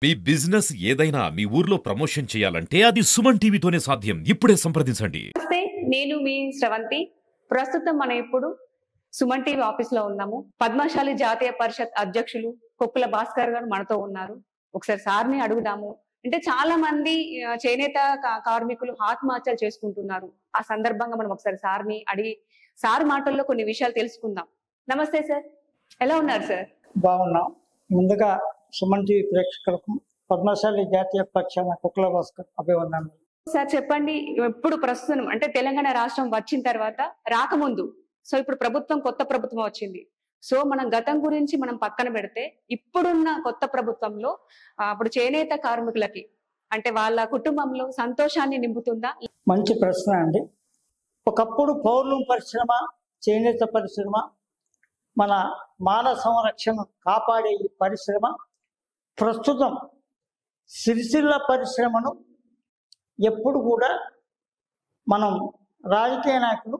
మీ business ఏదైనా మీ ఊర్లో promotion చేయాలంటే అది సుమన్ టీవీతోనే సాధ్యం. ఇప్పుడే సంప్రదించండి. నమస్తే, నేను మీ శ్రవంతి. ప్రస్తుతం మనం ఇప్పుడు సుమన్ టీవీ ఆఫీస్ లో ఉన్నాము. పద్మశాలి జాతీయ పరిషత్ అధ్యక్షులు కొక్కుల భాస్కర్ గారు మనతో ఉన్నారు. ఒకసారి సార్ని అడుగుదాము. అంటే చాలా మంది చేనేత కార్మికులు ఆత్మహత్యలు చేసుకుంటున్నారు. ఆ సందర్భంగా మనం ఒకసారి సార్ని అడిగి సార్ మాటల్లో కొన్ని విషయాలు తెలుసుకుందాం. నమస్తే సార్, ఎలా ఉన్నారు సార్? బాగున్నాం. ముందుగా సుమన్ టీవీ ప్రేక్షకులకు పద్మశాలి జాతీయ పక్షాన కొక్కుల భాస్కర్ అభివందనలు. సార్ చెప్పండి, ఇప్పుడు ప్రస్తుతం అంటే తెలంగాణ రాష్ట్రం వచ్చిన తర్వాత రాకముందు, సో ఇప్పుడు ప్రభుత్వం కొత్త ప్రభుత్వం వచ్చింది. సో మనం గతం గురించి మనం పక్కన పెడితే ఇప్పుడున్న కొత్త ప్రభుత్వంలో అప్పుడు చేనేత కార్మికులకి అంటే వాళ్ళ కుటుంబంలో సంతోషాన్ని నింపుతుందా? మంచి ప్రశ్న అండి. ఒకప్పుడు పౌర్ణం పరిశ్రమ, చేనేత పరిశ్రమ, మన మానవ సంరక్షణ కాపాడే ఈ పరిశ్రమ ప్రస్తుతం సిరిసిల్ల పరిశ్రమను ఎప్పుడు కూడా మనం రాజకీయ నాయకులు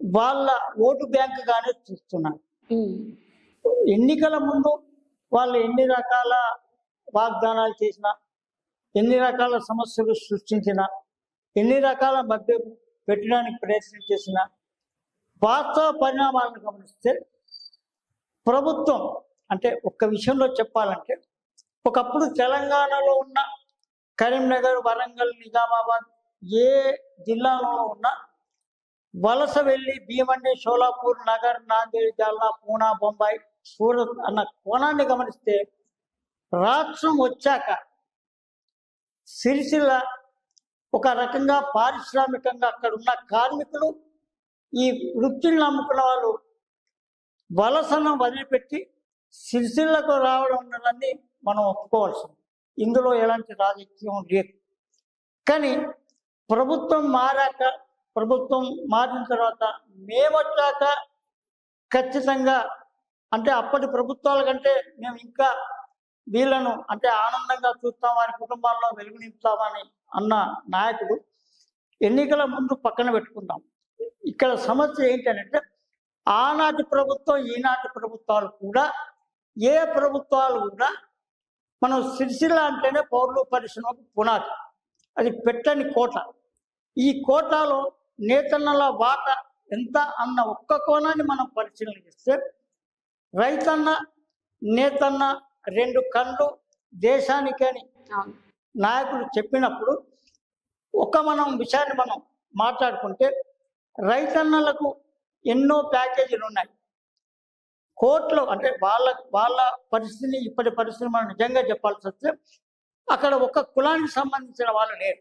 వాళ్ళ ఓటు బ్యాంకుగానే చూస్తున్నారు. ఎన్నికల ముందు వాళ్ళు ఎన్ని రకాల వాగ్దానాలు చేసినా, ఎన్ని రకాల సమస్యలు సృష్టించినా, ఎన్ని రకాల మధ్య పెట్టడానికి ప్రయత్నం చేసినా, వాస్తవ పరిణామాలను గమనిస్తే ప్రభుత్వం అంటే ఒక్క విషయంలో చెప్పాలంటే, ఒకప్పుడు తెలంగాణలో ఉన్న కరీంనగర్, వరంగల్, నిజామాబాద్ ఏ జిల్లాలో ఉన్నా వలస వెళ్ళి భీమండి, షోలాపూర్, నగర్, నాందేడ్, జాల్నా, పూనా, బొంబాయి, సూరత్ అన్న కోణాన్ని గమనిస్తే రాష్ట్రం వచ్చాక సిరిసిల్ల ఒక రకంగా పారిశ్రామికంగా అక్కడ ఉన్న కార్మికులు, ఈ వృత్తిని నమ్ముకున్న వాళ్ళు వలసను వదిలిపెట్టి సిరిసిల్లకు రావడం ఉన్నదాన్ని మనం ఒప్పుకోవాల్సింది. ఇందులో ఎలాంటి రాజకీయం లేదు. కానీ ప్రభుత్వం మారిన తర్వాత మేము వచ్చాక ఖచ్చితంగా అంటే అప్పటి ప్రభుత్వాల కంటే మేము ఇంకా వీళ్ళను అంటే ఆనందంగా చూస్తాం, వారి కుటుంబాల్లో వెలుగు నింపుతామని అన్న నాయకుడు ఎన్నికల ముందు పక్కన పెట్టుకుందాం. ఇక్కడ సమస్య ఏంటంటే ఆనాటి ప్రభుత్వం, ఈనాటి ప్రభుత్వాలు కూడా ఏ ప్రభుత్వాలు కూడా మనం సిరిసిల్ల అంటేనే పౌరుల పరిశ్రమకు పునాది, అది పెట్టని కోట. ఈ కోటాలో నేతన్నల వాటా ఎంత అన్న ఒక్క కోణాన్ని మనం పరిశీలన చేస్తే రైతన్న, నేతన్న రెండు కళ్ళు దేశానికని నాయకులు చెప్పినప్పుడు మనం విషయాన్ని మనం మాట్లాడుకుంటే రైతన్నలకు ఎన్నో ప్యాకేజీలు ఉన్నాయి. కోట్లు అంటే వాళ్ళ పరిస్థితిని ఇప్పటి పరిస్థితిని మనం నిజంగా చెప్పాల్సి వస్తే అక్కడ ఒక కులానికి సంబంధించిన వాళ్ళు లేరు,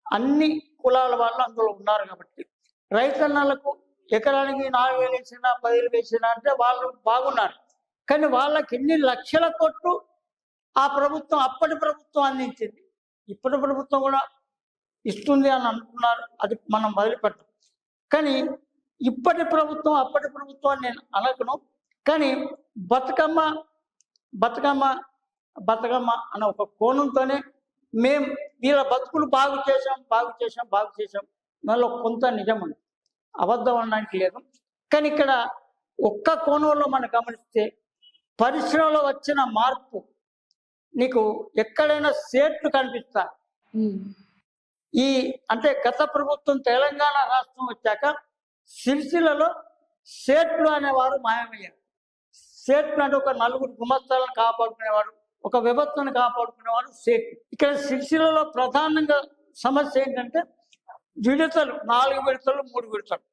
అన్ని కులాల వాళ్ళు అందులో ఉన్నారు. కాబట్టి రైతన్నలకు ఎకరానికి 4,000 వేసినా 10,000 వేసినా అంటే వాళ్ళు బాగున్నారు. కానీ వాళ్ళకి ఎన్ని లక్షల కోట్లు ఆ ప్రభుత్వం, అప్పటి ప్రభుత్వం అందించింది. ఇప్పటి ప్రభుత్వం కూడా ఇస్తుంది అని అనుకున్నారు, అది మనం మొదలుపెట్టాం. కానీ ఇప్పటి ప్రభుత్వం అప్పటి ప్రభుత్వం నేను అనకును. కానీ బతుకమ్మ బతుకమ్మ బతుకమ్మ అన్న ఒక కోణంతోనే మేము వీళ్ళ బతుకులు బాగు చేసాం దానిలో కొంత నిజం ఉంది, అబద్ధం అనడానికి లేదు. కానీ ఇక్కడ ఒక్క కోణంలో మనం గమనిస్తే పరిశ్రమలో వచ్చిన మార్పు నీకు ఎక్కడైనా సేట్లు కనిపిస్తా. ఈ అంటే గత ప్రభుత్వం తెలంగాణ రాష్ట్రం వచ్చాక సిరిసిల్లలో సేట్లు అనేవారు మాయమయ్యారు. సేట్లు అంటే ఒక నలుగురు గుమస్తాలను కాపాడుకునేవాడు, ఒక వ్యవస్థను కాపాడుకునేవాడు సేట్లు. ఇక్కడ సిరిసిల్లలో ప్రధానంగా సమస్య ఏంటంటే విడతలు, 4 విడతలు 3 విడతలు.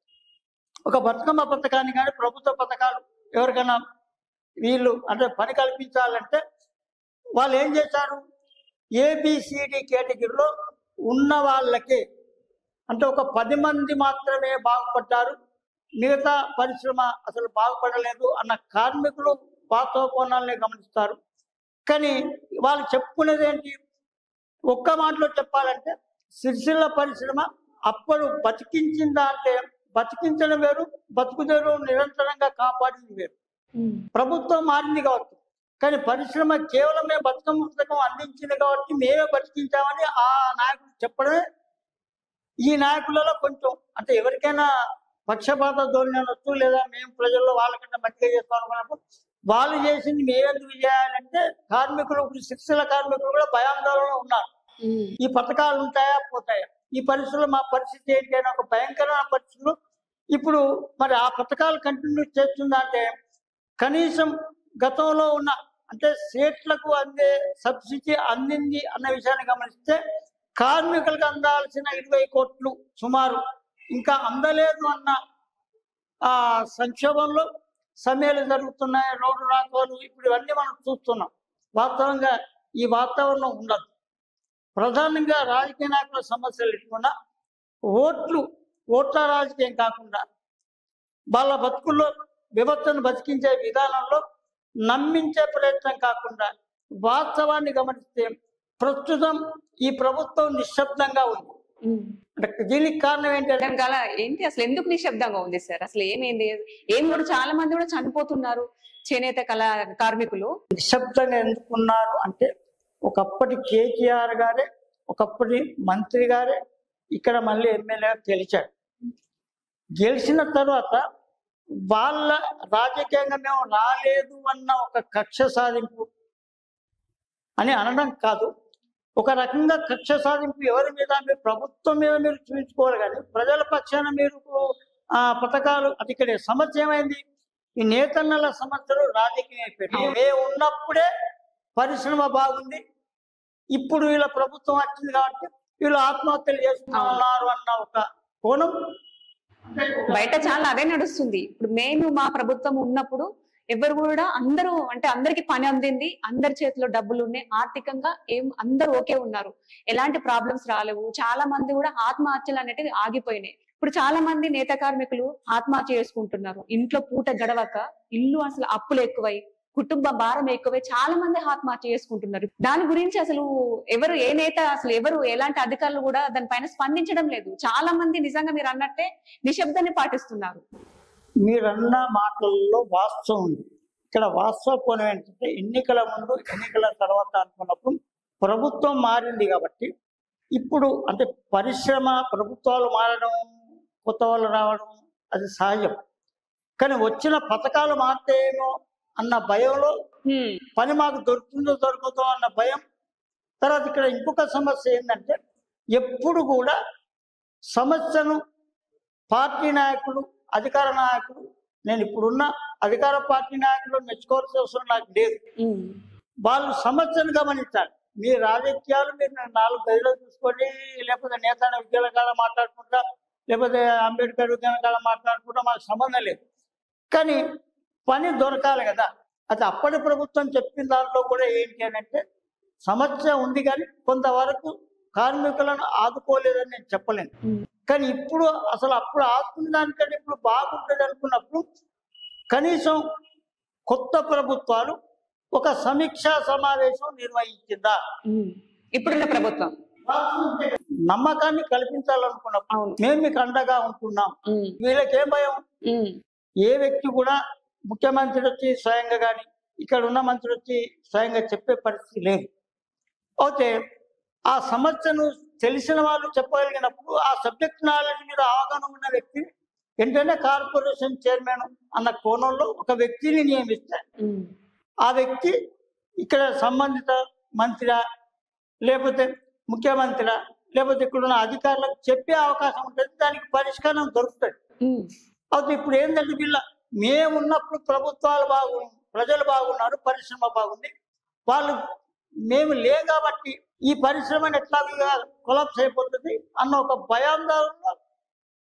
ఒక బతుకమ్మ పథకాన్ని కానీ ప్రభుత్వ పథకాలు ఎవరికైనా వీళ్ళు అంటే పని కల్పించాలంటే వాళ్ళు ఏం చేశారు, ABCD కేటగిరీలో ఉన్న వాళ్ళకి అంటే ఒక 10 మంది మాత్రమే బాగుపడ్డారు, మిగతా పరిశ్రమ అసలు బాగుపడలేదు అన్న కార్మికులు వాస్తవ కోణాలనే గమనిస్తారు. కానీ వాళ్ళు చెప్పుకునేది ఏంటి, ఒక్క మాటలో చెప్పాలంటే సిరిసిల్ల పరిశ్రమ అప్పుడు బతికించిందా అంటే బతికించడం వేరు, బతుకుదేరు నిరంతరంగా కాపాడింది వేరు. ప్రభుత్వం మారింది కావచ్చు, కానీ పరిశ్రమ కేవలం మేము బతుకమ్మ పుస్తకం అందించింది కాబట్టి మేమే బతికించామని ఆ నాయకులు చెప్పడమే. ఈ నాయకులలో కొంచెం అంటే ఎవరికైనా పక్షపాత ధోరణి అనొచ్చు, లేదా మేము ప్రజల్లో వాళ్ళకంటే మంచిగా చేస్తాం అనుకున్నప్పుడు వాళ్ళు చేసింది మేమెందుకు చేయాలంటే కార్మికులు, శిక్షల కార్మికులు కూడా భయాందోళనలో ఉన్నారు. ఈ పథకాలు ఉంటాయా పోతాయా, ఈ పరిస్థితుల్లో మా పరిస్థితి ఏంటి అని ఒక భయంకరమైన పరిస్థితులు. ఇప్పుడు మరి ఆ పథకాలు కంటిన్యూ చేస్తుందా అంటే కనీసం గతంలో ఉన్న అంటే స్టేట్లకు అందే సబ్సిడీ అందింది అన్న విషయాన్ని గమనిస్తే కార్మికులకు అందాల్సిన 20 కోట్లు సుమారు ఇంకా అందలేదు అన్న సంక్షోభంలో సమ్మెలు జరుగుతున్నాయి, రోడ్డు రాకపోలు, ఇప్పుడు ఇవన్నీ మనం చూస్తున్నాం. వాస్తవంగా ఈ వాతావరణం ఉండదు. ప్రధానంగా రాజకీయ నాయకుల సమస్యలు లేకుండా ఓట్ల రాజకీయం కాకుండా వాళ్ళ బతుకుల్లో విభక్తను బతికించే విధానంలో నమ్మించే ప్రయత్నం కాకుండా వాస్తవాన్ని గమనిస్తే ప్రస్తుతం ఈ ప్రభుత్వం నిశ్శబ్దంగా ఉంది. దీనికి కారణం ఏంటంటే ఏంటి అసలు ఎందుకు నిశ్శబ్దంగా ఉంది సార్? అసలు ఏమైంది? ఏం కూడా చాలా మంది కూడా చనిపోతున్నారు చేనేత కార్మికులు. నిశ్శబ్దంగా ఎందుకున్నారు అంటే ఒకప్పటి కేసీఆర్ గారే, ఒకప్పటి మంత్రి గారే ఇక్కడ మళ్ళీ ఎమ్మెల్యేగా గెలిచాడు. గెలిచిన తర్వాత వాళ్ళ రాజకీయంగా మేము రాలేదు అన్న ఒక కక్ష సాధింపు అని అనడం కాదు. ఒక రకంగా కక్ష సాధింపు ఎవరి మీద? మీరు ప్రభుత్వం మీద మీరు చూపించుకోవాలి, కానీ ప్రజల పక్షాన మీరు పథకాలు. అది ఇక్కడ సమస్య ఏమైంది? ఈ నేతన్నల సమస్యలు రాజకీయం అయిపోయింది. మేము ఉన్నప్పుడే పరిశ్రమ బాగుంది, ఇప్పుడు వీళ్ళ ప్రభుత్వం వచ్చింది కాబట్టి వీళ్ళు ఆత్మహత్యలు చేసుకున్నారు అన్న ఒక కోణం బయట చాలా అదే నడుస్తుంది. ఇప్పుడు మేము మా ప్రభుత్వం ఉన్నప్పుడు ఎవరు కూడా అందరూ అంటే అందరికి పని అందింది, అందరి చేతిలో డబ్బులు ఉన్నాయి, ఆర్థికంగా అందరూ ఓకే ఉన్నారు, ఎలాంటి ప్రాబ్లమ్స్ రాలేవు. చాలా మంది కూడా ఆత్మహత్యలు అనేటివి ఆగిపోయినాయి. ఇప్పుడు చాలా మంది నేత కార్మికులు ఆత్మహత్య చేసుకుంటున్నారు. ఇంట్లో పూట గడవక, ఇల్లు అసలు అప్పులు ఎక్కువై, కుటుంబ భారం ఎక్కువై చాలా మంది ఆత్మహత్య చేసుకుంటున్నారు. దాని గురించి అసలు ఎవరు, ఏ నేత, అసలు ఎవరు, ఎలాంటి అధికారులు కూడా దానిపైన స్పందించడం లేదు. చాలా మంది నిజంగా మీరు అన్నట్టే నిశ్శబ్దాన్ని పాటిస్తున్నారు. మీరన్న మాటల్లో వాస్తవం ఉంది. ఇక్కడ వాస్తవ కోణం ఏంటంటే ఎన్నికల ముందు, ఎన్నికల తర్వాత అనుకున్నప్పుడు ప్రభుత్వం మారింది కాబట్టి ఇప్పుడు అంటే పరిశ్రమ, ప్రభుత్వాలు మారడం, కొత్త వాళ్ళు రావడం అది సహజం. కానీ వచ్చిన పథకాలు మారితేమో అన్న భయంలో పని మాకు దొరుకుతుందో దొరకదో అన్న భయం. తర్వాత ఇక్కడ ఇంకొక సమస్య ఏంటంటే ఎప్పుడు కూడా సమస్యను పార్టీ నాయకులు, అధికార నాయకులు, నేను ఇప్పుడున్న అధికార పార్టీ నాయకులు మెచ్చుకోవాల్సిన అవసరం నాకు లేదు. వాళ్ళు సమస్యను గమనించాలి. మీ రాజకీయాలు మీరు 4 గదిలో చూసుకోండి, లేకపోతే నేతాడ విద్యాల కాడ మాట్లాడుకుంటా, లేకపోతే అంబేద్కర్ విద్యాల కాడ మాట్లాడుకుంటా, మాకు సంబంధం లేదు. కానీ పని దొరకాలి కదా. అది అప్పటి ప్రభుత్వం చెప్పిన దాంట్లో కూడా ఏంటి అని అంటే సమస్య ఉంది, కానీ కొంతవరకు కార్మికులను ఆదుకోలేదని నేను చెప్పలేను. కానీ ఇప్పుడు అసలు అప్పుడు ఆదుకున్న దానికంటే ఇప్పుడు బాగుంటుంది అనుకున్నప్పుడు కనీసం కొత్త ప్రభుత్వాలు ఒక సమీక్షా సమావేశం నిర్వహించిందా? ఇప్పుడున్న ప్రభుత్వం నమ్మకాన్ని కల్పించాలనుకున్నప్పుడు మేము మీకు అండగా ఉంటున్నాం. వీళ్ళకేం భయం? ఏ వ్యక్తి కూడా ముఖ్యమంత్రి వచ్చి స్వయంగా కానీ ఇక్కడ ఉన్న మంత్రి వచ్చి స్వయంగా చెప్పే పరిస్థితి లేదు. అయితే ఆ సమస్యను తెలిసిన వాళ్ళు చెప్పగలిగినప్పుడు ఆ సబ్జెక్ట్ నాలెడ్జ్ మీద అవగాహన ఉన్న వ్యక్తి వెంటనే కార్పొరేషన్ చైర్మన్ అన్న కోణంలో ఒక వ్యక్తిని నియమిస్తే ఆ వ్యక్తి ఇక్కడ సంబంధిత మంత్రిరా, లేకపోతే ముఖ్యమంత్రిరా, లేకపోతే ఇక్కడ ఉన్న అధికారులకు చెప్పే అవకాశం ఉంటుంది. దానికి పరిష్కారం దొరుకుతుంది. అయితే ఇప్పుడు ఏంటంటే మేమున్నప్పుడు ప్రభుత్వాలు ప్రజలు బాగున్నారు, పరిశ్రమ బాగుంది, వాళ్ళు మేము లే కాబట్టి ఈ పరిశ్రమను ఎట్లా కొలాప్స్ అయిపోతుంది అన్న ఒక భయాందోళనలో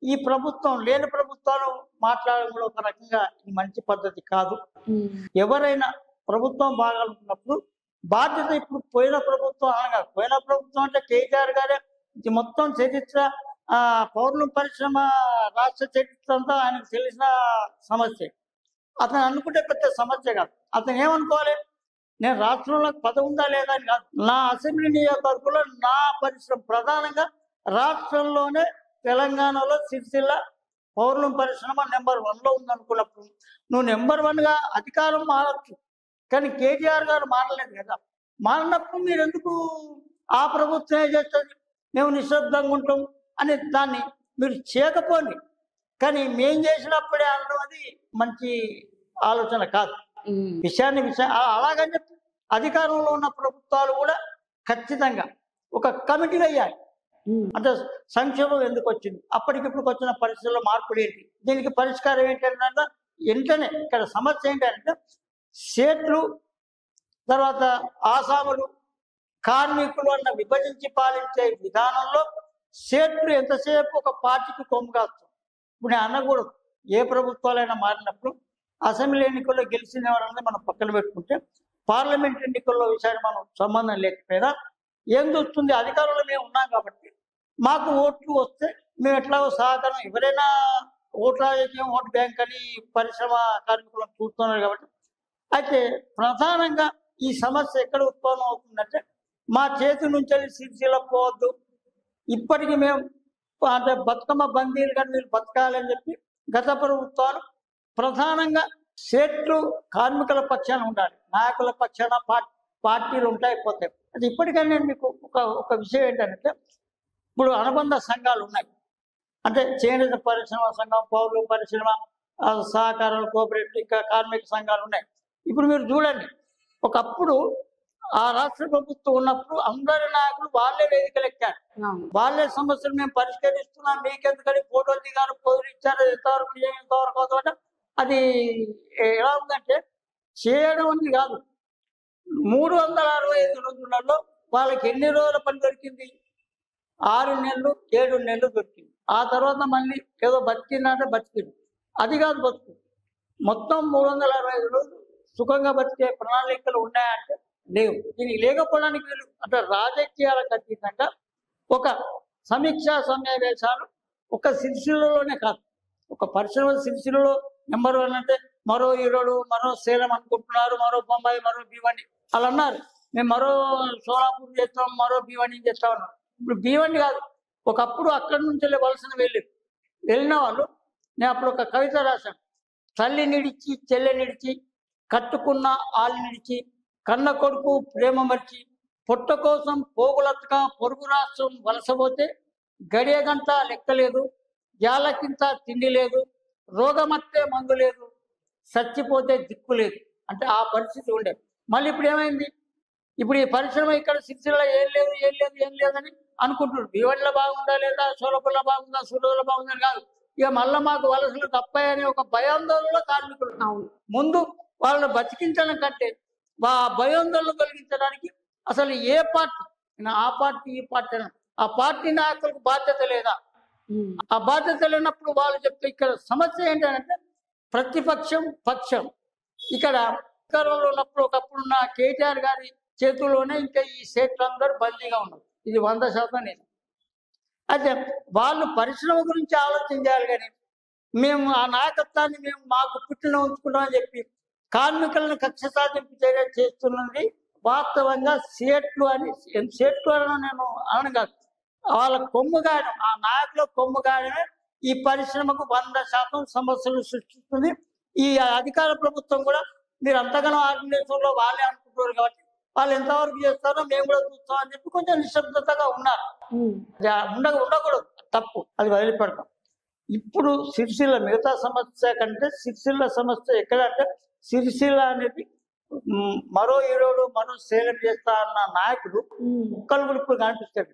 ఈ ప్రభుత్వం, లేని ప్రభుత్వాలు మాట్లాడడంలో ఒక రకంగా ఇది మంచి పద్ధతి కాదు. ఎవరైనా ప్రభుత్వం బాగాలనుకున్నప్పుడు బాధ్యత ఇప్పుడు పోయిన ప్రభుత్వం అనగా, పోయిన ప్రభుత్వం అంటే కేసీఆర్ గారే ఇది మొత్తం చరిత్ర, పౌర్ణం పరిశ్రమ రాష్ట్ర చరిత్ర అంతా ఆయనకు తెలిసిన సమస్య. అతను అనుకుంటే పెద్ద సమస్య కాదు. అతను ఏమనుకోవాలి, నేను రాష్ట్రంలో పదవి ఉందా లేదా అని కాదు, నా అసెంబ్లీ నియోజకవర్గంలో నా పరిశ్రమ ప్రధానంగా రాష్ట్రంలోనే తెలంగాణలో సిరిసిల్ల పౌర్ణం పరిశ్రమ నెంబర్ 1లో ఉందనుకున్నప్పుడు నువ్వు నెంబర్ 1గా అధికారం మారచ్చు. కానీ కేటీఆర్ గారు మారలేదు కదా. మారినప్పుడు మీరు ఎందుకు ఆ ప్రభుత్వమే చేస్తుంది, మేము నిశ్శబ్దంగా ఉంటాం అని దాన్ని మీరు చేయకపోండి. కానీ మేం చేసినప్పుడే అనడం అది మంచి ఆలోచన కాదు. విషయాన్ని అలాగని చెప్పి అధికారంలో ఉన్న ప్రభుత్వాలు కూడా ఖచ్చితంగా ఒక కమిటీ వేయాలి. అంటే సంక్షేమం ఎందుకు వచ్చింది, అప్పటికిప్పుడు వచ్చిన పరిస్థితుల్లో మార్పులు ఏంటి, దీనికి పరిష్కారం ఏంటంటే వెంటనే ఇక్కడ సమస్య ఏంటంటే సేట్లు తర్వాత ఆసాములు కార్మికులు అన్న విభజించి పాలించే విధానంలో సేట్లు ఎంతసేపు ఒక పార్టీకి కొమ్ము కాస్తుంది. ఇప్పుడు నేను అనకూడదు, ఏ ప్రభుత్వాలైనా మారినప్పుడు అసెంబ్లీ ఎన్నికల్లో గెలిచిన ఎవరన్నా మనం పక్కన పెట్టుకుంటే పార్లమెంట్ ఎన్నికల్లో విషయాన్ని మనం సంబంధం లేకపోయినా ఏం చూస్తుంది, అధికారంలో మేము ఉన్నాం కాబట్టి మాకు ఓట్లు వస్తే మేము ఎట్లాగో సహకారం, ఎవరైనా ఓట్ల ఓటు బ్యాంక్ అని పరిశ్రమ కార్మికులను చూస్తున్నారు కాబట్టి. అయితే ప్రధానంగా ఈ సమస్య ఎక్కడ ఉత్పన్నం అవుతుందంటే మా చేతి నుంచి సిరిసిల్ల పోవద్దు, ఇప్పటికీ మేము అంటే బతుకమ్మ బందీలు కానీ వీళ్ళు బతకాలని చెప్పి గత ప్రభుత్వాలు ప్రధానంగా సేట్లు కార్మికుల పక్షాన ఉండాలి, నాయకుల పక్షాన పార్టీలు ఉంటాయి పోతాయి. అది ఇప్పటికైనా నేను మీకు ఒక విషయం ఏంటంటే ఇప్పుడు అనుబంధ సంఘాలు ఉన్నాయి, అంటే చేనేత పరిశ్రమ సంఘం, పౌరుల పరిశ్రమ సహకారాలు, కోఆపరేటివ్, ఇంకా కార్మిక సంఘాలు ఉన్నాయి. ఇప్పుడు మీరు చూడండి, ఒకప్పుడు ఆ రాష్ట్ర ప్రభుత్వం ఉన్నప్పుడు అందరి నాయకులు వాళ్ళే వేదికలు ఎక్కారు, వాళ్ళే సమస్యలు మేము పరిష్కరిస్తున్నాం మీకెందుకని ఫోటోలు దిగారు, పోజులు ఇచ్చారు, ఎంతవరకు ఎంతవరకు అవుతుందంటే అది ఎలా ఉందంటే చేయడం అని కాదు. 365 రోజులలో వాళ్ళకి ఎన్ని రోజుల పని దొరికింది, 6 నెలలు 7 నెలలు దొరికింది. ఆ తర్వాత మళ్ళీ ఏదో బతికిందంటే బతికింది, అది కాదు బతుకు. మొత్తం 365 రోజులు సుఖంగా బతికే ప్రణాళికలు ఉన్నాయంటే లేవు. దీనికి లేకపోవడానికి వీళ్ళు అంటే రాజకీయాలకు అతీతంగా ఒక సమీక్షా సమావేశాలు ఒక సిరిసిల్లలోనే కాదు, ఒక పరిశ్రమ సిరిసిల్లలో నెంబర్ 1 అంటే మరో ఈరోడు, మరో సేలం అనుకుంటున్నారు, మరో బొంబాయి, మరో భీవని అలా అన్నారు. మేము మరో సోలాపూర్ చేస్తాం, మరో భీవని చేస్తా ఉన్నాం. ఇప్పుడు భీవని కాదు, ఒకప్పుడు అక్కడి నుంచి వలసన వెళ్ళిన వాళ్ళు. నేను అప్పుడు ఒక కవిత రాశాను, తల్లి నిడిచి చెల్లె నిడిచి కట్టుకున్న ఆలు నిడిచి కన్న కొడుకు ప్రేమ మర్చి పొట్ట కోసం పోగులతగా పొరుగు రాష్ట్రం వలసపోతే గడియ గంట లెక్కలేదు, జాలకింత తిండి లేదు, రోగమత్తే మందు లేదు, చచ్చిపోతే దిక్కు లేదు. అంటే ఆ పరిస్థితి ఉండేది. మళ్ళీ ఇప్పుడు ఏమైంది, ఇప్పుడు ఈ పరిశ్రమ ఇక్కడ సిరిసిల్ల ఏం లేదని అనుకుంటున్నారు. భీవడిలో బాగుందా లేదా, సోలపుల్లో బాగుందా, సూర్యులో బాగుందా కాదు, ఇక మళ్ళీ మాకు వలసలు తప్పాయనే ఒక భయాందోళనలో కార్మికులు. ముందు వాళ్ళని బతికించడం కంటే ఆ భయాందోళన తొలగించడానికి అసలు ఏ పార్టీ, ఆ పార్టీ ఈ పార్టీ, ఆ పార్టీ నాయకులకు బాధ్యత లేదా? ఆ బాధ్యత లేనప్పుడు వాళ్ళు చెప్తే ఇక్కడ సమస్య ఏంటంటే ప్రతిపక్షం పక్షం. ఇక్కడ అధికారంలో ఉన్నప్పుడు ఒకప్పుడున్న కేటీఆర్ గారి చేతుల్లోనే ఇంకా ఈ సేట్లు అందరూ బందీగా ఉన్నారు, ఇది 100% నేను. అయితే వాళ్ళు పరిశ్రమ గురించి ఆలోచన చేయాలి, కానీ మేము ఆ నాయకత్వాన్ని మేము మాకు పుట్టిన ఉంచుకుంటామని చెప్పి కార్మికులను కక్ష సాధింపు చర్య చేస్తున్నది వాస్తవంగా సేట్లు అని. సేట్లు అని నేను అనను కాదు, వాళ్ళ కొమ్ముగాయడం, ఆ నాయకుల కొమ్ముగాయడమే ఈ పరిశ్రమకు 100% సమస్యలు సృష్టిస్తుంది. ఈ అధికార ప్రభుత్వం కూడా మీరు అంతగానో ఆర్గనైజేషన్లో వాళ్ళే అనుకుంటున్నారు కాబట్టి వాళ్ళు ఎంతవరకు చేస్తారో మేము కూడా చూస్తాం అని చెప్పి కొంచెం నిశ్శబ్దతగా ఉన్నారు. ఉండకూడదు, తప్పు, అది వదిలిపెడతాం. ఇప్పుడు సిరిసిల్ల మిగతా సమస్య కంటే సిరిసిల్ల సమస్య ఎక్కడంటే సిరిసిల్ల అనేది మరో ఈరోడు మరో సేలం చేస్తా అన్న నాయకుడు ఒక్కరు ఇప్పుడు కనిపిస్తాడు.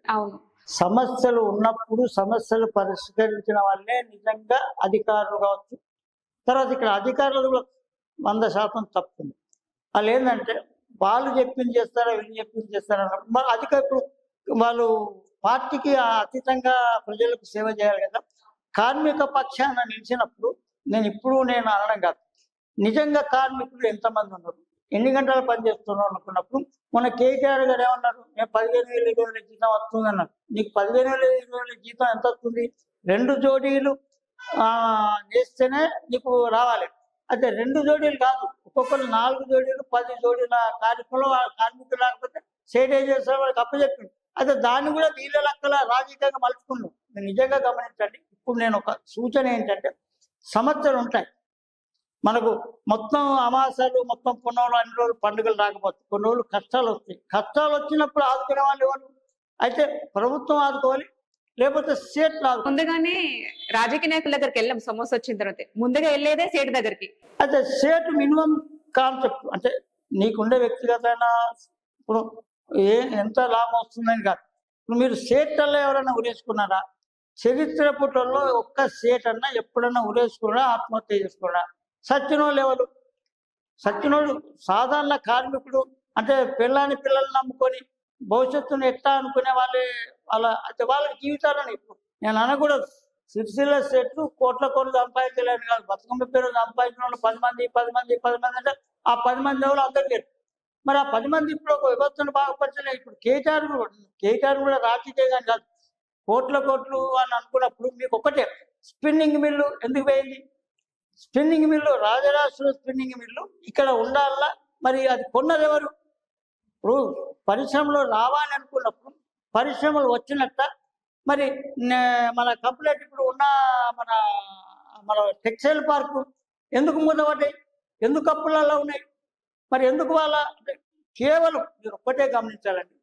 సమస్యలు ఉన్నప్పుడు సమస్యలు పరిష్కరించిన వాళ్ళే నిజంగా అధికారులు కావచ్చు. తర్వాత ఇక్కడ అధికారులు కూడా 100% తప్పుంది. వాళ్ళు ఏంటంటే వాళ్ళు చెప్పింది చేస్తారా, వీళ్ళు చెప్పింది చేస్తారా అన్నప్పుడు మరి ఇప్పుడు వాళ్ళు పార్టీకి అతీతంగా ప్రజలకు సేవ చేయాలి కదా. కార్మిక పక్షాన నిలిచినప్పుడు నేను అనడం కాదు, నిజంగా కార్మికులు ఎంతమంది ఉన్నారు, ఎన్ని గంటలు పనిచేస్తున్నాం అనుకున్నప్పుడు మన కేటీఆర్ గారు ఏమన్నారు, నేను 15,000 20,000 జీతం వస్తుంది అన్నారు. నీకు 15,000 20,000 జీతం ఎంత వస్తుంది? 2 జోడీలు నేస్తేనే నీకు రావాలి. అయితే 2 జోడీలు కాదు, ఒక్కొక్కరు 4 జోడీలు 10 జోడీల కార్మికులు లేకపోతే సేట్ ఏం చేస్తారు వాళ్ళకి అప్పచెప్పింది. అయితే దాన్ని కూడా వీళ్ళ లెక్కల రాజకీయంగా మలుచుకున్నాం. మీరు నిజంగా గమనించండి. ఇప్పుడు నేను ఒక సూచన ఏంటంటే సమస్యలు ఉంటాయి మనకు, మొత్తం అమాసాలు మొత్తం పున్నములు అన్ని రోజులు పండుగలు రాకపోతే కొన్ని రోజులు కష్టాలు వస్తాయి. కష్టాలు వచ్చినప్పుడు ఆదుకునే వాళ్ళు ఎవరు? అయితే ప్రభుత్వం ఆదుకోవాలి, లేకపోతే సేట్ ఆదు. ముందుగానే రాజకీయ నాయకుల దగ్గరికి వెళ్ళాం సమస్య వచ్చిన తర్వాత, ముందుగా వెళ్ళేదే సేట్ దగ్గరికి. అయితే సేట్ మినిమం కాన్సెప్ట్ అంటే నీకుండే వ్యక్తిగతమైన ఇప్పుడు ఎంత లాభం వస్తుందని కాదు. ఇప్పుడు మీరు సేట్లలో ఎవరైనా ఉరేసుకున్నారా? చరిత్ర పుటల్లో ఒక్క సేట్ అన్నా ఎప్పుడన్నా ఉరేసుకున్నా ఆత్మహత్య చేసుకున్నా? సచ్చినోళ్ళు ఎవరు? సచ్చినోళ్ళు సాధారణ కార్మికుడు, అంటే పిల్లల్ని నమ్ముకొని భవిష్యత్తును ఎట్లా అనుకునే వాళ్ళకి జీవితాలని ఇప్పుడు నేను అనకూడదు. సిరిసిల్ల సెట్లు కోట్ల సంపాదించలేని కాదు. బతుకమ్మ పేరు సంపాదించిన వాళ్ళు 10 మంది అంటే ఆ 10 మంది ఎవరు అందరు లేరు. మరి ఆ 10 మంది ఇప్పుడు ఒక వ్యవస్థను బాగుపరచలేదు. ఇప్పుడు కేటీఆర్ కూడా రాజకీయంగా కాదు, కోట్లు అని అనుకున్నప్పుడు మీకు ఒకటే, స్పిన్నింగ్ మిల్లు ఎందుకు పోయింది? Spinning mill Rajarajeshwara spinning mill ఇక్కడ ఉండాలా, మరి అది కొన్నది ఎవరు? ఇప్పుడు పరిశ్రమలు రావాలి అనుకున్నప్పుడు పరిశ్రమలు వచ్చినట్ట మరి మన కంప్లీట్ ఇప్పుడు ఉన్న మన టెక్స్టైల్ పార్కు ఎందుకు మూతపడ్డాయి? ఎందుకు అప్పులలో ఉన్నాయి? మరి ఎందుకు కేవలం మీరు ఒక్కటే గమనించాలండి,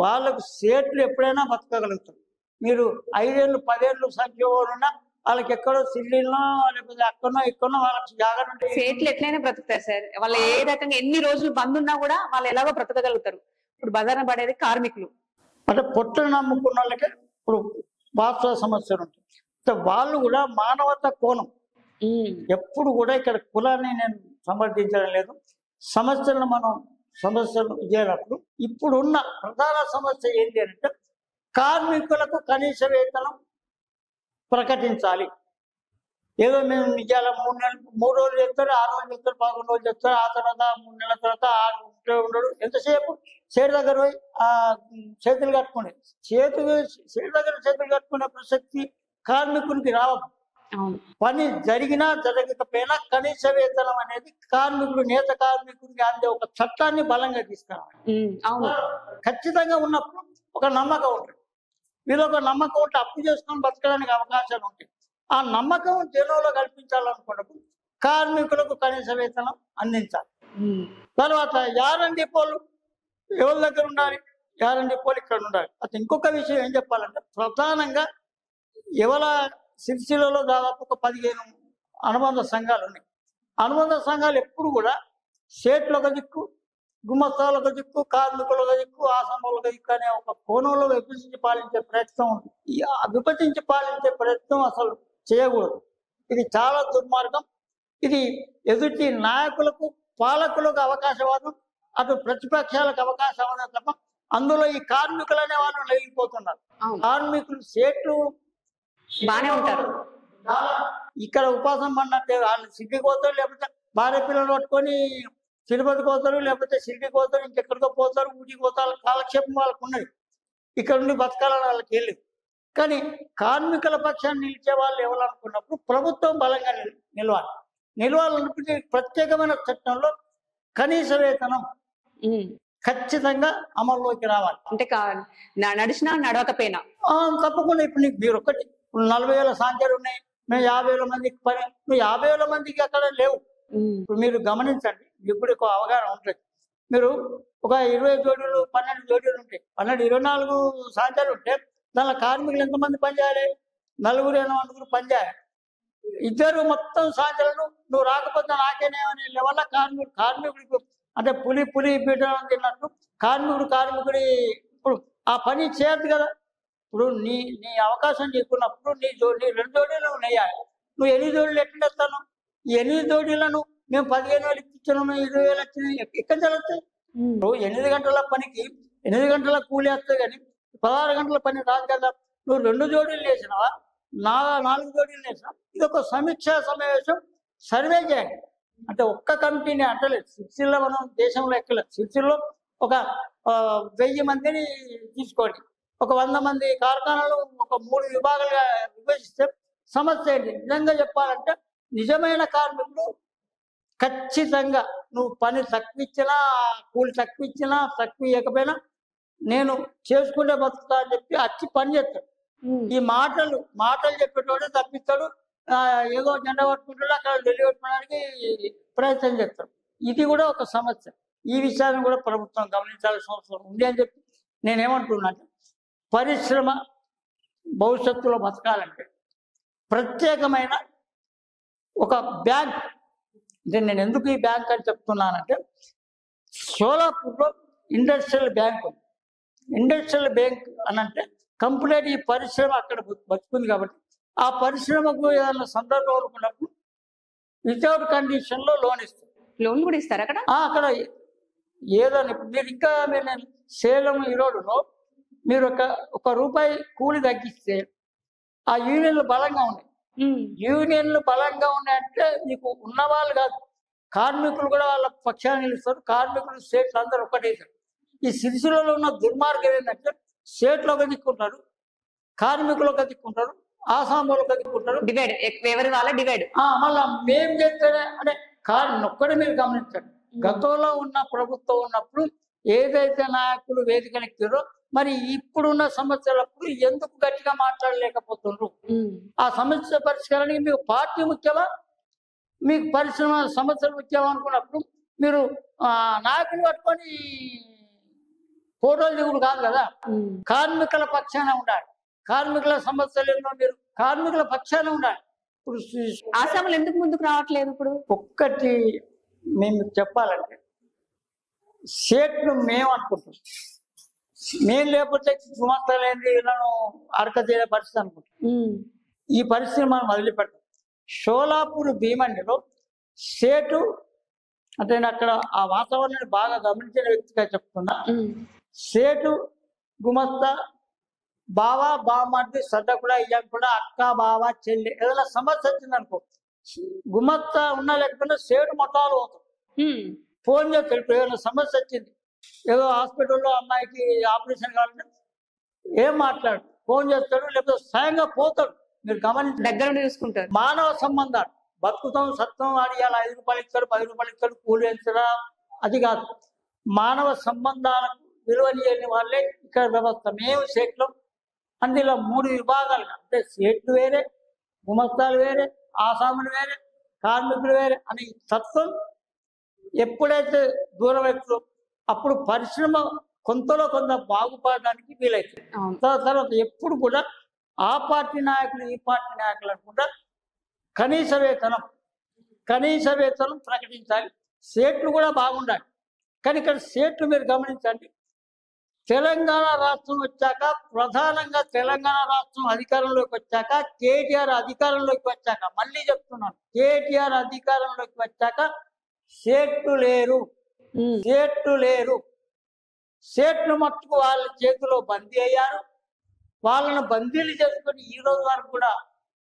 వాళ్ళకు సేట్లు ఎప్పుడైనా బతకగలుగుతారు. మీరు 5 ఏళ్ళు 10 ఏళ్ళు సంఖ్య ఉన్నా వాళ్ళకి ఎక్కడో సిడ్లీలో లేకపోతే ఎక్కడో వాళ్ళకి జాగ్రత్త ఉంటే సేట్లు ఎట్లయినా బ్రతుకుతారు సార్. వాళ్ళు ఏ రకంగా ఎన్ని రోజులు బంద్ ఉన్నా కూడా వాళ్ళు ఎలాగో బ్రతకగలుగుతారు. ఇప్పుడు బజార్న పడేది కార్మికులు, అంటే పొట్టను నమ్ముకున్న వాళ్ళకి ఇప్పుడు వాస్తవ సమస్యలు ఉంటాయి. వాళ్ళు కూడా మానవత కోణం ఎప్పుడు కూడా, ఇక్కడ కులాన్ని నేను సమర్థించడం లేదు, సమస్యలు చేయనప్పుడు ఇప్పుడున్న ప్రధాన సమస్య ఏంటి అంటే కార్మికులకు కనీస వేతనం ప్రకటించాలి. ఏదో మేము నిజాల 3 రోజులు చెప్తారు, 6 రోజులు చెప్తారు, 11 రోజులు చెప్తారు, ఆ తర్వాత 3 నెలల తర్వాత ఉండడు. ఎంతసేపు చేతి దగ్గర పోయి చేతులు కట్టుకునే ప్రసక్తి కార్మికునికి రావద్దు. పని జరిగినా జరగకపోయినా కనీస వేతనం అనేది నేత కార్మికుడికి అందే ఒక చట్టాన్ని బలంగా తీసుకురావాలి. ఖచ్చితంగా ఉన్నప్పుడు ఒక నమ్మకం ఉంటుంది. వీళ్ళొక నమ్మకం ఉంటే అప్పు చేసుకొని బతకడానికి అవకాశాలు ఉంటాయి. ఆ నమ్మకం జనంలో కల్పించాలనుకున్నప్పుడు కార్మికులకు కనీస వేతనం అందించాలి. తర్వాత యారన్ డిపోలు ఎవరి దగ్గర ఉండాలి? యారన్ డిపోలు ఇక్కడ ఉండాలి. అసలు ఇంకొక విషయం ఏం చెప్పాలంటే, ప్రధానంగా సిరిసిల్లలో దాదాపు ఒక 15 అనుబంధ సంఘాలు ఉన్నాయి. అనుబంధ సంఘాలు ఎప్పుడు కూడా సేట్లు ఒక దిక్కు, గుమస్తాలు ఒక దిక్కు, కార్మికులు ఒక దిక్కు, ఆసాములు ఒక దిక్కు అనే ఒక కోణంలో విభజించి పాలించే ప్రయత్నం ఉంది. విభజించి పాలించే ప్రయత్నం అసలు చేయకూడదు. ఇది చాలా దుర్మార్గం. ఇది ఎదుటి నాయకులకు పాలకులకు అవకాశవాదం, అటు ప్రతిపక్షాలకు అవకాశవాదం తప్ప అందులో ఈ కార్మికులు అనే వాళ్ళు లగిపోతున్నారు. కార్మికులు సేట్లు బానే ఉంటారు. ఇక్కడ ఉపాసం పడినట్టే వాళ్ళు సిడ్డికి పోతారు, లేకపోతే భార్య పిల్లలు పట్టుకొని తిరుపతికి పోతారు, లేకపోతే సిడ్డికి పోతారు, ఇంకెక్కడికో పోతారు, ఊటికి పోతారు. కాలక్షేపం వాళ్ళకు ఉన్నది, ఇక్కడ నుండి బతకాలని వాళ్ళకి వెళ్ళింది. కానీ కార్మికుల పక్షాన్ని నిలిచే వాళ్ళు ఎవరనుకున్నప్పుడు ప్రభుత్వం బలంగా నిలవాలన్నప్పుడు ప్రత్యేకమైన చట్టంలో కనీస వేతనం ఖచ్చితంగా అమల్లోకి రావాలి. అంటే నడిచినా నడవకపోయినా తప్పకుండా. ఇప్పుడు మీరు ఒకటి 40,000 సంఖ్యలు ఉన్నాయి, మేము 50,000 మందికి పని, 50,000 మందికి అక్కడ లేవు. ఇప్పుడు మీరు గమనించండి, ఇప్పుడు ఒక అవగాహన ఉంటుంది. మీరు ఒక 20 జోడీలు 12 జోడీలు ఉంటాయి, 24 సంఖ్యలు ఉంటే దానిలో కార్మికులు ఎంతమంది పనిచేయాలి? 4 పనిచేయాలి. 2 మొత్తం సంఖ్యలను నువ్వు రాకపోతే నాకేనేమని లెవెల్ కార్మికుడికి అంటే పులి పీఠం తిన్నట్టు కార్మికుడి ఇప్పుడు ఆ పని చేయద్దు కదా. ఇప్పుడు నీ అవకాశం తీసుకున్నప్పుడు నీ 2 జోడీలు నెయ్యాలి. నువ్వు 8 జోడీలు ఎట్లేస్తాను? ఈ 8 జోడీలను మేము 15,000 ఇచ్చినాము, 20,000 వచ్చినాయి, ఎక్కడ తెలుస్తాయి? నువ్వు 8 గంటల పనికి 8 గంటల కూలి వస్తాయి, కానీ 16 గంటల పని రాదు కదా. నువ్వు 2 జోడీలు వేసినావా, 4 జోడీలు వేసినావు. ఇది ఒక సమీక్షా సమావేశం, సర్వే చేయండి. అంటే ఒక్క కమిటీని అంటలేదు. సిరిసిల్ల మనం దేశంలో ఎక్కలేదు. సిరిసిల్లో ఒక 1000 మందిని తీసుకోండి, ఒక 100 మంది కార్ఖానాలు ఒక 3 విభాగాలుగా విభజిస్తే సమస్య ఏంటి? నిజంగా చెప్పాలంటే నిజమైన కార్మికుడు ఖచ్చితంగా నువ్వు పని తక్కువిచ్చినా, కూలి తక్కువిచ్చినా, తక్కువ ఇవ్వకపోయినా నేను చేసుకుంటే బతుకుతా అని చెప్పి వచ్చి పని చేస్తాడు. ఈ మాటలు చెప్పేటోడే తప్పిస్తాడు, ఏదో జెండా పట్టుకుంటాడు, అక్కడ నిలబెట్టడానికి ప్రయత్నం చేస్తాడు. ఇది కూడా ఒక సమస్య. ఈ విషయాన్ని కూడా ప్రభుత్వం గమనించాల్సిన అవసరం ఉంది అని చెప్పి నేనేమంటున్నా అంటే, పరిశ్రమ భవిష్యత్తులో బతకాలంటే ప్రత్యేకమైన ఒక బ్యాంక్ అంటే నేను ఎందుకు ఈ బ్యాంక్ అని చెప్తున్నానంటే, షోలాపూర్లో ఇండస్ట్రియల్ బ్యాంక్ ఉంది. ఇండస్ట్రియల్ బ్యాంక్ అని అంటే కంప్లీట్ ఈ పరిశ్రమ అక్కడ బతుకుంది కాబట్టి ఆ పరిశ్రమకు ఏదైనా సందర్భం అనుకున్నప్పుడు వితౌట్ కండిషన్లో లోన్ ఇస్తారు. లోన్ కూడా ఇస్తారు అక్కడ. అక్కడ ఏదైనా ఇప్పుడు మీరు ఇంకా నేను సేలం ఈరోడులో మీరు ఒక రూపాయి కూలి తగ్గిస్తే ఆ యూనియన్లు బలంగా ఉన్నాయి. యూనియన్లు బలంగా ఉన్నాయంటే మీకు ఉన్నవాళ్ళు కాదు, కార్మికులు కూడా వాళ్ళ పక్షాన్ని నిలుస్తారు. కార్మికులు స్టేట్లు అందరూ ఒకటేసారు. ఈ సిరిసిల్లలో ఉన్న దుర్మార్గం ఏంటంటే స్టేట్లో ఒక దిక్కుంటారు, కార్మికులు ఒక దిక్కుంటారు, ఆసాంలో ఒక దిక్కుంటారు, డివైడ్, ఎవరి వాళ్ళ డివైడ్. మళ్ళా మేం చేస్తేనే అంటే ఒక్కడే మీరు గమనించండి. గతంలో ఉన్న ప్రభుత్వం ఉన్నప్పుడు ఏదైతే నాయకులు వేదికనెక్కారో మరి ఇప్పుడున్న సమస్యలప్పుడు ఎందుకు గట్టిగా మాట్లాడలేకపోతున్నారు? ఆ సమస్య పరిష్కారానికి మీకు పార్టీ ముఖ్యమా, మీకు పరిశ్రమ సమస్యలు ముఖ్యమా అనుకున్నప్పుడు మీరు నాయకులు పట్టుకొని ఫోటోలు దిగుడు కాదు కదా. కార్మికుల పక్షాన ఉండాలి. కార్మికుల సమస్యలు ఎన్నో మీరు కార్మికుల పక్షాన ఉండాలి. ఇప్పుడు ఆసాములు ఎందుకు ముందుకు రావట్లేదు? ఇప్పుడు ఒక్కటి మేము చెప్పాలంటే సేట్లు మేము అనుకుంటాం, మేము లేకపోతే సుమస్తలేంది వీళ్ళను అరక చేయలే పరిస్థితి అనుకుంటాం. ఈ పరిస్థితి మనం వదిలిపెట్టాం. షోలాపూర్ భీమండిలో సేటు అంటే నేను అక్కడ ఆ వాతావరణాన్ని బాగా గమనించిన వ్యక్తిగా చెప్తున్నా. సేటు గుమస్తా బావ బామర్ది సద్ద కూడా ఇయ్యం కూడా అక్క బావ చెల్లి ఏదైనా సమస్య వచ్చిందనుకో గుమస్తా ఉన్నా లేకపోతే సేటు మొట్టాలు పోతాం. ఫోన్ చేస్తాడు. ఇప్పుడు ఏదైనా సమస్య వచ్చింది, ఏదో హాస్పిటల్లో అమ్మాయికి ఆపరేషన్ కావాలంటే ఏం మాట్లాడు, ఫోన్ చేస్తాడు, లేకపోతే స్వయంగా పోతాడు. మీరు గమనించి దగ్గర చూసుకుంటారు. మానవ సంబంధాలు బతుకుతాం సత్తం అని ఇలా 5 రూపాయలు ఇస్తాడు, 10 రూపాయలు ఇస్తాడు, కూలి ఇస్తాడా అది కాదు. మానవ సంబంధాలకు విలువనియని వాళ్ళే ఇక్కడ వ్యవస్థ. మేము సేట్లు అందులో 3 విభాగాలుగా అంటే సేట్లు వేరే, గుమస్తాలు వేరే, ఆసాములు వేరే, కార్మికులు వేరే అనే తత్వం ఎప్పుడైతే దూరం అవుతుందో అప్పుడు పరిశ్రమ కొంతలో కొంత బాగుపడడానికి వీలవుతుంది. తర్వాత ఎప్పుడు కూడా ఆ పార్టీ నాయకులు ఈ పార్టీ నాయకులు అనుకుంటా కనీస వేతనం ప్రకటించాలి. సేట్లు కూడా బాగుండాలి. కానీ ఇక్కడ సేట్లు మీరు గమనించండి, తెలంగాణ రాష్ట్రం వచ్చాక ప్రధానంగా తెలంగాణ రాష్ట్రం అధికారంలోకి వచ్చాక కేటీఆర్ అధికారంలోకి వచ్చాక మళ్ళీ చెప్తున్నాను, కేటీఆర్ అధికారంలోకి వచ్చాక సేట్లు లేరు. సేట్లు మట్టుకు వాళ్ళ చేతిలో బందీ అయ్యారు. వాళ్ళను బందీలు చేసుకొని ఈ రోజు వరకు కూడా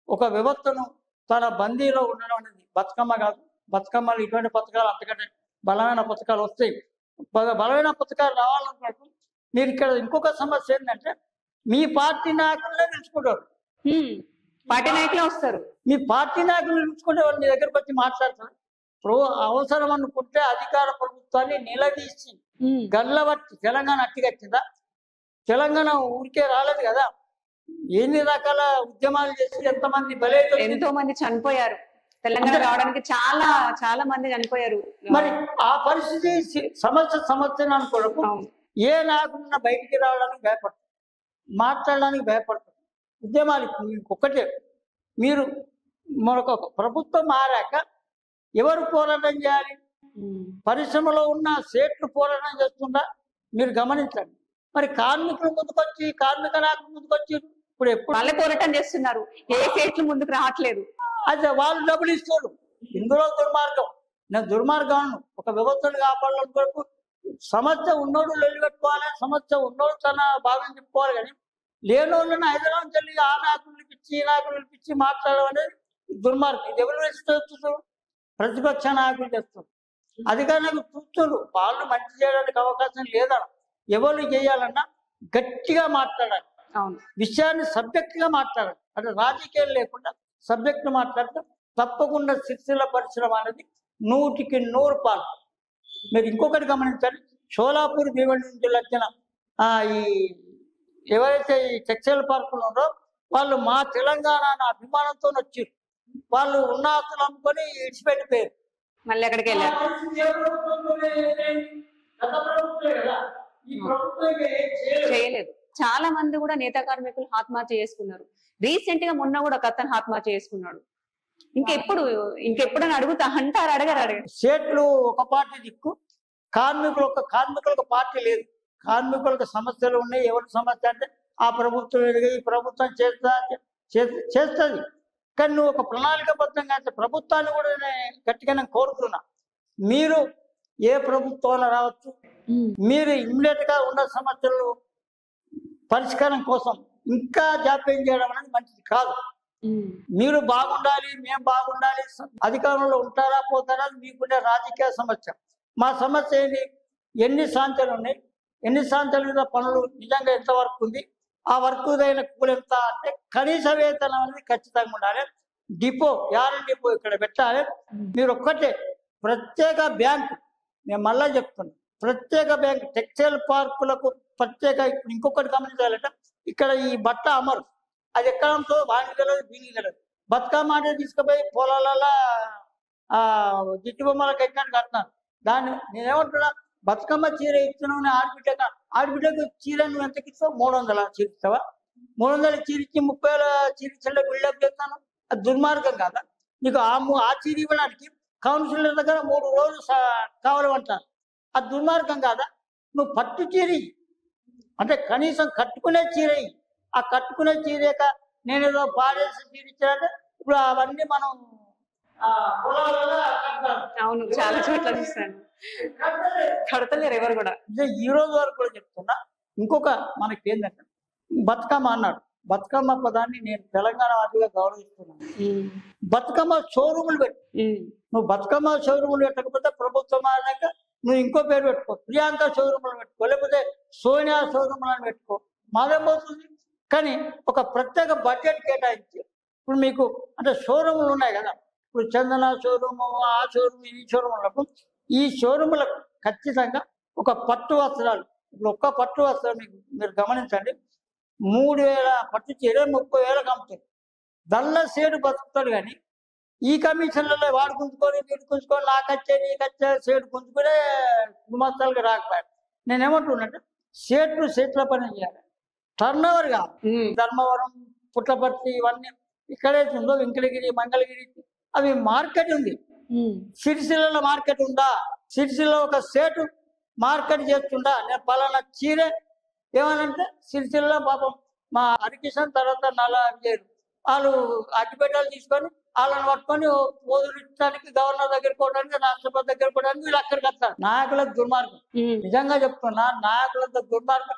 ఒక వ్యవస్థను తన బందీలో ఉండడం అనేది బతుకమ్మ కాదు. బతుకమ్మలు ఇటువంటి పథకాలు అంతకంటే బలమైన పథకాలు వస్తాయి. బలమైన పథకాలు రావాలనుకున్నప్పుడు మీరు ఇక్కడ ఇంకొక సమస్య ఏంటంటే మీ పార్టీ నాయకులనే నిలుచుకుంటారు. పార్టీ నాయకులే వస్తారు. మీ పార్టీ నాయకులు నిలుచుకుంటే వాళ్ళు మీ దగ్గరకు వచ్చి మాట్లాడతారు. ఇప్పుడు అవసరం అనుకుంటే అధికార ప్రభుత్వాన్ని నిలదీసి గల్లబట్టి తెలంగాణ అట్టిగచ్చిందా? తెలంగాణ ఊరికే రాలేదు కదా. ఎన్ని రకాల ఉద్యమాలు చేసి ఎంతమంది ఎంతో మంది చనిపోయారు. తెలంగాణ రావడానికి చాలా మంది చనిపోయారు. మరి ఆ పరిస్థితి సమస్యను అనుకోవడం ఏ నాయకుడిన బయటికి రావడానికి భయపడతారు, మాట్లాడడానికి భయపడతారు. ఉద్యమాలు ఒక్కటే, మీరు మరొక ప్రభుత్వం మారాక ఎవరు పోరాటం చేయాలి? పరిశ్రమలో ఉన్న సేట్లు పోరాటం చేస్తుందా? మీరు గమనించండి. మరి కార్మికులు ముందుకొచ్చి కార్మిక నాయకులు ముందుకొచ్చి ఇప్పుడు ఎప్పుడు వాళ్ళే పోరాటం చేస్తున్నారు. ఏ సేట్లు ముందుకు రావట్లేదు. అదే వాళ్ళు డబ్బులు ఇస్తారు. ఇందులో దుర్మార్గం. నేను దుర్మార్గం ఒక వ్యవస్థను కాపాడాలనుకో సమస్య ఉన్నోడు లొల్లి పెట్టుకోవాలి, సమస్య ఉన్నోడు తన భాగం చెప్పుకోవాలి. కానీ లేని వాళ్ళని హైదరాబాద్ చెల్లి ఆ నాయకులు పిలిపించి ఈ నాయకులు పిలిపించి మాట్లాడడం అనేది దుర్మార్గం. ఇది ఎవరు చేస్తారు? ప్రతిపక్ష నాయకులు చేస్తారు. అధికారులకు చూస్తారు. వాళ్ళు మంచి చేయడానికి అవకాశం లేదా. ఎవరు చేయాలన్నా గట్టిగా మాట్లాడాలి. విషయాన్ని సబ్జెక్ట్ గా మాట్లాడాలి. అంటే రాజకీయాలు లేకుండా సబ్జెక్ట్ మాట్లాడితే తప్పకుండా సిరిసిల్ల పరిశ్రమ అనేది 100కి 100 పాలు. మీరు ఇంకొకటి గమనించాలి, షోలాపూర్ భీమండి నుంచి వచ్చిన ఈ ఎవరైతే ఈ టెక్స్టైల్ పార్కులు ఉన్నారో వాళ్ళు మా తెలంగాణ అభిమానంతో వచ్చారు. వాళ్ళు ఉన్న ఆస్తులు అమ్ముకొని ఇడిచిపెట్టిపోయారు. మళ్ళీ అక్కడికి వెళ్ళారు. చేయలేదు. చాలా మంది కూడా నేత కార్మికులు ఆత్మహత్య చేసుకున్నారు. రీసెంట్ గా మొన్న కూడా ఒక అతను ఆత్మహత్య చేసుకున్నాడు. ఇంకెప్పుడని అడుగుతా అంటారు, అడగరు. స్టేట్లు ఒక పార్టీ దిక్కు, కార్మికులకు పార్టీ లేదు. కార్మికులకు సమస్యలు ఉన్నాయి. ఎవరి సమస్య అంటే ఆ ప్రభుత్వం ఎదిగి ఈ ప్రభుత్వం చేస్తుంది. కానీ నువ్వు ఒక ప్రణాళికబద్ధంగా అయితే ప్రభుత్వాన్ని కూడా గట్టిగా నేను కోరుతున్నా. మీరు ఏ ప్రభుత్వాలు రావచ్చు, మీరు ఇమ్మీడియట్ గా ఉన్న సమస్యలు పరిష్కారం కోసం ఇంకా జాప్యం చేయడం అనేది మంచిది కాదు. మీరు బాగుండాలి, మేము బాగుండాలి, అధికారంలో ఉంటారా పోతారా మీకుండే రాజకీయ సమస్య. మా సమస్య ఏంటి? ఎన్ని సాంఖ్యలు ఉన్నాయి, ఎన్ని సాంఖ్యల మీద పనులు నిజంగా ఎంత వర్క్ ఉంది, ఆ వర్క్ అయిన కూలి ఎంత అంటే కనీస వేతనం అనేది ఖచ్చితంగా ఉండాలి. డిపో డిపో ఇక్కడ పెట్టాలి. మీరు ఒక్కటే ప్రత్యేక బ్యాంకు, నేను మళ్ళా చెప్తున్నా, ప్రత్యేక బ్యాంక్ టెక్స్టైల్ పార్కులకు ప్రత్యేక. ఇప్పుడు ఇంకొకటి గమనించాలంటే ఇక్కడ ఈ బట్ట అమరు అది ఎక్కడ ఉంటుందో వాడికి తెలియదు, వీళ్ళకి తెలియదు. బతుకమ్మ అంటే తీసుకుపోయి పొలాలలో జిట్టు బొమ్మలకు ఎక్కినట్టు కడతాను. దాన్ని నేనేమంటున్నా, బతుకమ్మ చీర ఇస్తున్నావు ఆడబిడ్డకు చీర నువ్వు ఎంతకి ఇస్తావు? 300 చీర ఇస్తావా? 300 చీర ఇచ్చి 30,000 చీర ఇచ్చే బిల్డప్ చేస్తాను. అది దుర్మార్గం కాదా? నీకు ఆ చీర ఇవ్వడానికి కౌన్సిలర్ దగ్గర 3 రోజులు కావాలంటారు. అది దుర్మార్గం కాదా? నువ్వు పట్టు చీర అంటే కనీసం కట్టుకునే చీర, ఆ కట్టుకునే చీరేక నేనేదో పాడేసి చీర ఇచ్చానంటే ఇప్పుడు అవన్నీ మనం అవును, చాలా చోట్ల చూస్తాను, కడతలేరు ఎవరు కూడా. ఈ రోజు వరకు కూడా చెప్తున్నా. ఇంకొక మనకి ఏంటంటే బతుకమ్మ అన్నాడు. బతుకమ్మ పదాన్ని నేను తెలంగాణ వాటిగా గౌరవిస్తున్నాను. బతుకమ్మ షోరూములు పెట్టు. నువ్వు బతుకమ్మ షోరూములు పెట్టకపోతే ప్రభుత్వం అన్నాక నువ్వు ఇంకో పేరు పెట్టుకో, ప్రియాంక షోరూములు పెట్టుకో, లేకపోతే సోనియా షోరూములను పెట్టుకో, మాదేం పోతుంది. కానీ ఒక ప్రత్యేక బడ్జెట్ కేటాయించి ఇప్పుడు మీకు అంటే షోరూములు ఉన్నాయి కదా, ఇప్పుడు చందన షోరూము, ఆ షోరూమ్, ఈ షోరూములకు, ఈ షోరూములకు ఖచ్చితంగా ఒక పట్టు వస్త్రాలు, ఇప్పుడు ఒక్క పట్టు వస్త్రం మీరు గమనించండి, 3,000 పట్టు చీర 30,000 అమ్ముతుంది. దల్ల సేడు బతుకుతాడు. కానీ ఈ కమిషన్లలో వాడు గుంజుకొని వీడు గుంజుకొని నాకచ్చే నీకచ్చే సేడు గుంజుకునే గుమస్తాలకు రాకపోయాడు. నేనేమంటున్నానంటే సేట్ల పని చేయాలి, టర్న్ ఓవర్ కావాలి. ధర్మవరం, పుట్టపర్తి ఇవన్నీ ఇక్కడే ఉందో, వెంకటగిరి, మంగళగిరి అవి మార్కెట్ ఉంది. సిరిసిల్లలో మార్కెట్ ఉందా? సిరిసిల్లో ఒక సేటు మార్కెట్ చేస్తుందా? నేను పలానా చీరే ఏమనంటే సిరిసిల్ల పాపం మా హరికిషన్ తర్వాత నల్ల విజయ్ వాళ్ళు అగ్గిపెట్టాలు తీసుకొని వాళ్ళని పట్టుకొని వదిలించడానికి గవర్నర్ దగ్గరికి పోవడానికి, రాష్ట్రపతి దగ్గరికి పోవడానికి వీళ్ళు అక్కడికి వస్తారు. నాయకులకు దుర్మార్గం, నిజంగా చెప్తున్నా, నాయకులకు దుర్మార్గం.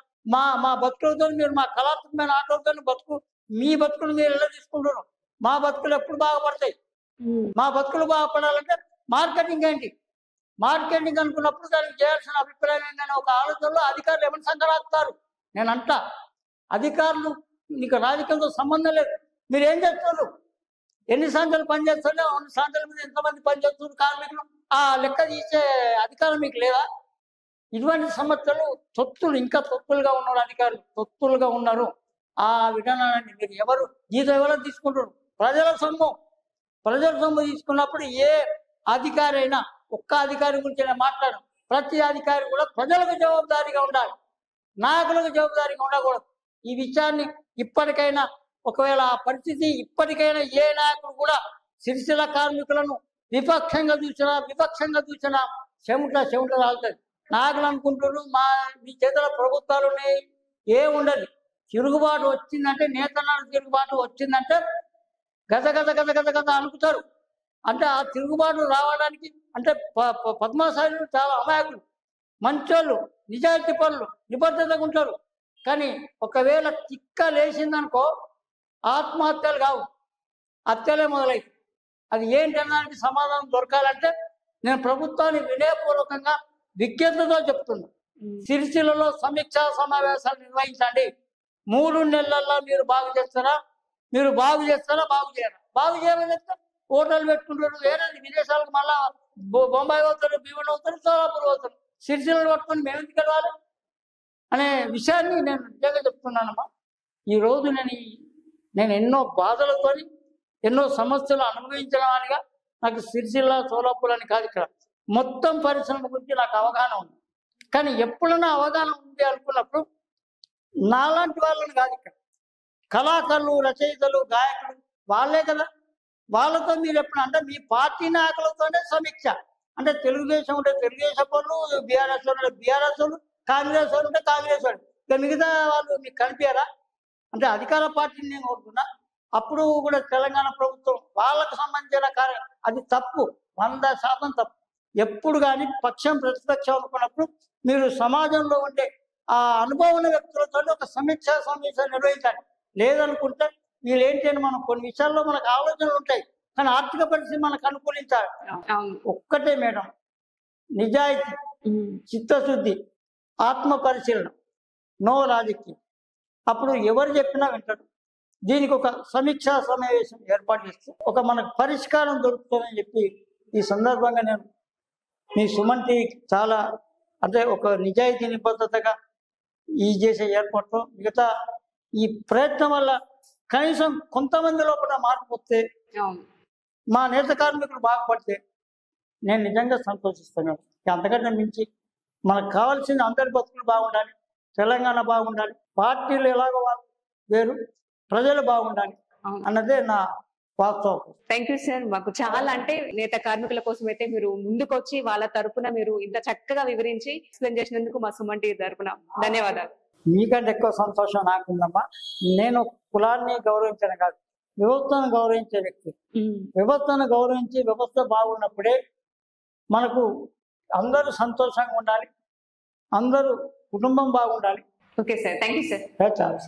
మా బతుకులతో మీరు మా కళాత్మకమైన ఆటలతో మీ బతుకులు మీరు ఎలా తీసుకుంటున్నారు? మా బతుకులు ఎప్పుడు బాగుపడతాయి? మా బతుకులు బాగుపడాలంటే మార్కెటింగ్ ఏంటి? మార్కెటింగ్ అనుకున్నప్పుడు దానికి చేయాల్సిన అభిప్రాయం ఏంటనే ఒక ఆలోచనలో అధికారులు ఏమైనా సంకరాస్తారు. నేను అంటా, అధికారులు నీకు రాజకీయంతో సంబంధం లేదు. మీరు ఏం చేస్తున్నారు? ఎన్ని సంఖ్యలు పనిచేస్తుంటే అన్ని సంఖ్యల మీద ఎంతమంది పనిచేస్తున్నారు కార్మికులు, ఆ లెక్క తీసే అధికారం మీకు లేదా? ఇటువంటి సమస్యలు ఇంకా తొత్తులుగా ఉన్నారు అధికారులు, తొత్తులుగా ఉన్నారు. ఆ విధానాన్ని మీరు ఎవరు ఎవరు తీసుకుంటారు? ప్రజల సొమ్ము తీసుకున్నప్పుడు ఏ అధికారి అయినా, ఒక్క అధికారి గురించి నేను మాట్లాడు, ప్రతి అధికారి కూడా ప్రజలకు జవాబుదారీగా ఉండాలి, నాయకులకు జవాబుదారీగా ఉండకూడదు. ఈ విషయాన్ని ఇప్పటికైనా, ఒకవేళ ఆ పరిస్థితి ఇప్పటికైనా ఏ నాయకుడు కూడా సిరిసిల్ల కార్మికులను విపక్షంగా చూసినా చెమట రాలుతుంది. నాయకులు అనుకుంటున్నారు మీ చేతుల ప్రభుత్వాలు ఉన్నాయి, ఉండదు. తిరుగుబాటు వచ్చిందంటే, నేతనాడు తిరుగుబాటు వచ్చిందంటే గద అనుకుతారు. అంటే ఆ తిరుగుబాటు రావడానికి అంటే పద్మశాలులు చాలా అమాయకులు, మంచోళ్ళు, నిజాయితీ పనులు, నిబద్ధతగా ఉంటారు. కానీ ఒకవేళ తిక్క లేచిందనుకో ఆత్మహత్యలు కావు, హత్యలే మొదలైంది. అది ఏంటనడానికి సమాధానం దొరకాలంటే నేను ప్రభుత్వాన్ని వినయపూర్వకంగా విజ్ఞతతో చెప్తున్నా. సిరిసిల్లలో సమీక్షా సమావేశాలు నిర్వహించండి. 3 నెలల్లో మీరు బాగు చేస్తారా బాగు చేయరా? బాగు చేయాలని చెప్తే హోటల్ పెట్టుకుంటారు, వేరే విదేశాలకు మళ్ళా బొంబాయి అవుతారు, భీమన్ అవుతారు, సోలాపూర్ అవుతారు. సిరిసిల్లలో పట్టుకొని మేము ఎందుకు వెళ్ళాలి అనే విషయాన్ని నేను నిజంగా చెప్తున్నానమ్మా. ఈరోజు నేను ఎన్నో బాధలతో, ఎన్నో సమస్యలు అనుభవించిన వాడిగా నాకు సిరిసిల్ల, సోలాపూర్ అని కాదు, ఇక్కడ మొత్తం పరిశ్రమ గురించి నాకు అవగాహన ఉంది. కానీ ఎప్పుడైనా అవగాహన ఉంది అనుకున్నప్పుడు నాలాంటి వాళ్ళని కాదు, ఇక్కడ కళాకారులు, రచయితలు, గాయకులు వాళ్ళే కదా వాళ్ళతో మీరు ఎప్పుడు అంటే మీ పార్టీ నాయకులతోనే సమీక్ష. అంటే తెలుగుదేశం ఉంటే తెలుగుదేశం వాళ్ళు, బీఆర్ఎస్ వాళ్ళు బీఆర్ఎస్ వాళ్ళు, కాంగ్రెస్ వాళ్ళు ఉంటే కాంగ్రెస్ వాళ్ళు, ఇక మిగతా వాళ్ళు మీకు కనిపించారా? అంటే అధికార పార్టీని నేను కోరుకున్నా. అప్పుడు కూడా తెలంగాణ ప్రభుత్వం వాళ్ళకు సంబంధించిన అది తప్పు, 100% తప్పు. ఎప్పుడు కానీ పక్షం ప్రతిపక్షం అనుకున్నప్పుడు మీరు సమాజంలో ఉండే ఆ అనుభవం ఉన్న వ్యక్తులతో ఒక సమీక్ష సమావేశాలు నిర్వహించాలి. లేదనుకుంటే వీళ్ళు ఏంటి అని మనం కొన్ని విషయాల్లో మనకు ఆలోచనలు ఉంటాయి, కానీ ఆర్థిక పరిస్థితి మనకు అనుకూలించాలి. ఒక్కటే మేడం, నిజాయితీ, చిత్తశుద్ధి, ఆత్మ పరిశీలన, నో రాజకీయం. అప్పుడు ఎవరు చెప్పినా వింటాడు. దీనికి ఒక సమీక్షా సమావేశం ఏర్పాటు చేస్తే ఒక మనకు పరిష్కారం దొరుకుతుందని చెప్పి ఈ సందర్భంగా నేను మీ సుమన్ టీవీకి చాలా అంటే ఒక నిజాయితీ నిబద్ధతగా ఈ చేసే ఏర్పాటు, మిగతా ఈ ప్రయత్నం వల్ల కనీసం కొంతమంది లోపల మార్పు వస్తే, మా నేత కార్మికులు బాగుపడితే నేను నిజంగా సంతోషిస్తున్నాను. అంతకంటే మించి మనకు కావాల్సింది అందరి బతుకులు బాగుండాలి, తెలంగాణ బాగుండాలి, పార్టీలు ఎలాగో వాళ్ళు వేరు, ప్రజలు బాగుండాలి అన్నదే నా వాస్తవం. Thank you sir. మాకు చాలా అంటే నేత కార్మికుల కోసం అయితే మీరు ముందుకొచ్చి వాళ్ళ తరపున మీరు ఇంత చక్కగా వివరించి ఎక్స్ప్లెయిన్ చేసినందుకు మా సుమన్ టీవీ తరపున ధన్యవాదాలు. మీకంటే ఎక్కువ సంతోషం నాకుందమ్మా. నేను కులాన్ని గౌరవించడం కాదు, వ్యవస్థను గౌరవించే వ్యక్తి. వ్యవస్థను గౌరవించి వ్యవస్థ బాగున్నప్పుడే మనకు అందరూ సంతోషంగా ఉండాలి, అందరూ కుటుంబం బాగుండాలి. Okay sir, thank you sir. చాలా